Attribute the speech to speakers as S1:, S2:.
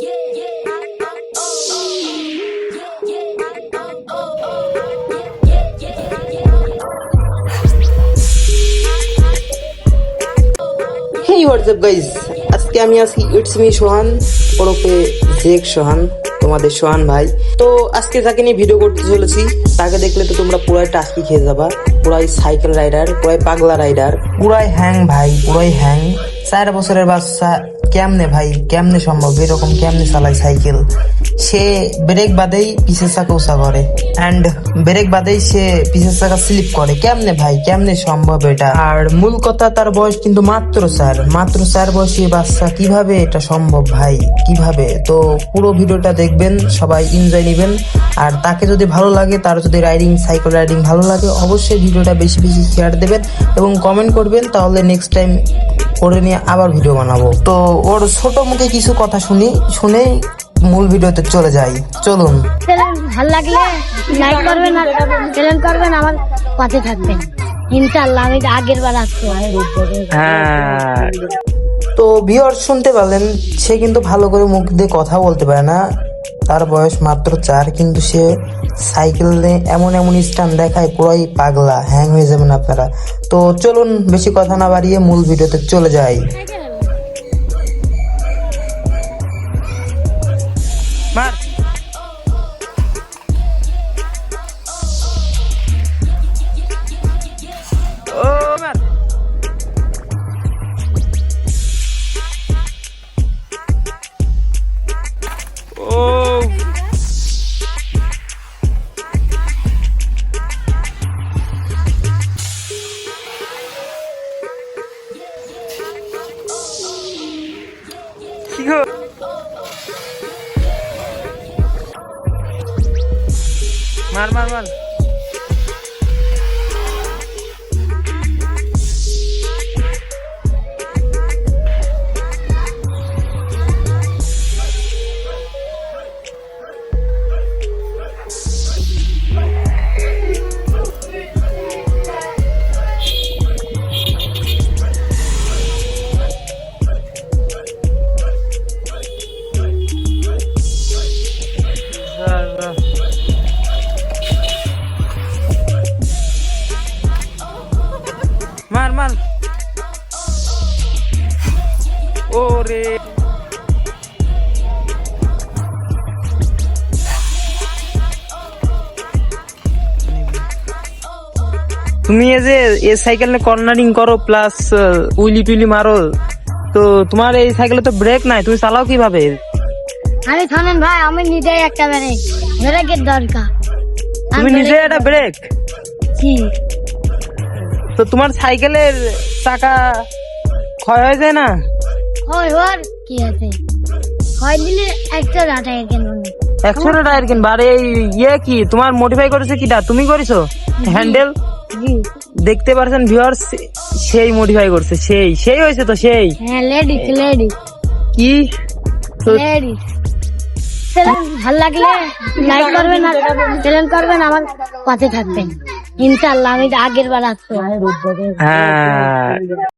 S1: হেই WhatsApp guys, আজকে আমি আছি ইটস মি সোহান ওরফে জেক সোহান, তোমাদের সোহান ভাই। তো আজকে যাকে নিয়ে ভিডিও করতে চলেছি তাকে দেখলে তো তোমরা পুরাই টাস্কি খেয়ে যাবা। পুরাই সাইকেল রাইডার, পুরাই পাগলা রাইডার, পুরাই হ্যাং ভাই, পুরাই হ্যাং। 4 বছরের বাচ্চা কেমনে ভাই, কেমনে সম্ভব এরকম, কেমনে চালায় সাইকেল? সে ব্রেক বাদেই পিছের চাকা উঁচা করে, অ্যান্ড ব্রেক বাদেই সে পিছের চাকা স্লিপ করে। কেমনে ভাই, কেমনে সম্ভব এটা? আর মূল কথা, তার বয়স কিন্তু মাত্র 4 বয়সী বাচ্চা, কিভাবে এটা সম্ভব ভাই, কিভাবে? তো পুরো ভিডিওটা দেখবেন, সবাই এনজয় নেবেন। আর তাকে যদি ভালো লাগে, তার যদি সাইকেল রাইডিং ভালো লাগে, অবশ্যই ভিডিওটা বেশি বেশি শেয়ার দেবেন এবং কমেন্ট করবেন, তাহলে নেক্সট টাইম করে নিয়ে আবার ভিডিও বানাবো। তো ওর ছোট মুখে কিছু কথা শুনেই মূল ভিডিওতে চলে যাই, চলুন।
S2: ভালো লাগলে লাইক করবেন আর চ্যানেল করবেন, আমার পাশে থাকবেন ইনশাআল্লাহ। আমি আগের বার আসবো।
S1: হ্যাঁ, তো ভিউয়ার শুনতে পারলেন, সে কিন্তু ভালো করে মুখ দিয়ে কথা বলতে পারে না। তার বয়স মাত্র 4, কিন্তু সে সাইকেলে এমন স্টান দেখায়, পুরাই পাগলা, হ্যাং হয়ে যাবেন আপনারা। তো চলুন, বেশি কথা না বাড়িয়ে মূল ভিডিওতে চলে যাই। মার ও মার ও কি গো, মার মার মার। মার মার ওরে, তুমি এই সাইকেল কর্নারিং করো প্লাস উইলি টুইলি মারো, তো তোমার এই সাইকেলে তো ব্রেক নাই, তুমি চালাও কিভাবে?
S2: আমি থামেন ভাই, আমি নিজেই একটা ব্রেকের দরকার।
S1: তুমি নিজে একটা ব্রেক? তো তোমার সাইকেলের চাকা ক্ষয় হয়ে যায় না?
S2: হয় ওর কি আছে, হয় দিলে একটা টায়ার কিনবো,
S1: 100 টায়ার কিনবা? আর এই কি তোমার মডিফাই করেছে কিটা, তুমি করেছো? হ্যান্ডেল দেখতে পারছেন ভিউয়ার্স, সেই মডিফাই করছে, সেই হয়েছে তো, সেই
S2: হ্যাঁ লেডি
S1: কি
S2: লেডি। ভালো লাগলে লাইক করবেন আর চ্যানেল করবেন, আমার পাশে থাকবেন ইনশাআল্লাহ। আমি আগের বার আসবো।
S1: হ্যাঁ।